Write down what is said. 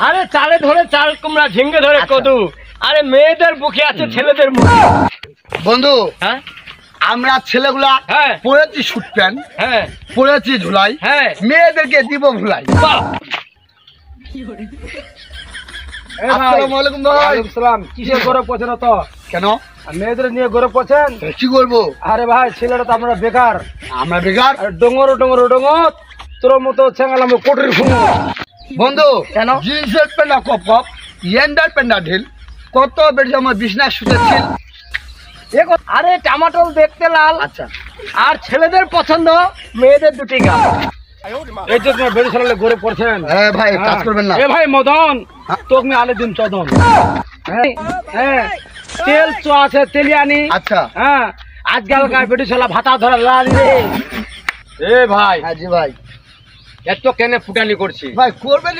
আরে চালে ধরে চাল কুমড়া, ঝিঙ্গে ধরে কদু। আরে মেয়েদের বুকে আছে ছেলেদের মুখে। বন্ধু হ্যাঁ আমরা ছেলেগুলা হ্যাঁ পড়েছি শুট প্যান্ট, হ্যাঁ পড়েছি ঝুলাই, হ্যাঁ। মেয়েদেরকে দিব ভুলাই। বাহ! আসসালামু আলাইকুম ভাই। কিসের গরব করছেন তো? কেন মেয়েদের নিয়ে গরব করছেন? কি করবো? আরে ভাই ছেলেরা তো আপনারা বেকার। আমরা বেকার। আর ডোঙর ডোঙর ডোঙর তোর মতো ছেঙ্গালাম কোটরি ঘুমো। বন্ধু কেন? জিন্সের প্যান্টটা কপ কপ, ইয়েন্ডার প্যান্টটা ঢিল, কত বেশি আমার বিছনা শুতেছিল। আরে টমাটোল দেখতে লাল, আচ্ছা আর ছেলেদের পছন্দ মেয়েদের দুটি গাল। এই যে তোমার বেড়ে ছেলে গরব করছেন। হ্যাঁ ভাই কাজ করবেন না। এ ভাই মদন, হ্যাঁ। তোকে আলে দিন চদন। হ্যাঁ হ্যাঁ, তেল চো আছে তেলিয়ানি। আচ্ছা হ্যাঁ, আজকালকার বেটি ছেলে ভাতা ধরা লাল রে। এ ভাই, হ্যাঁ জি ভাই। এত কেনে ফুটানি করছি? ভাই করবেন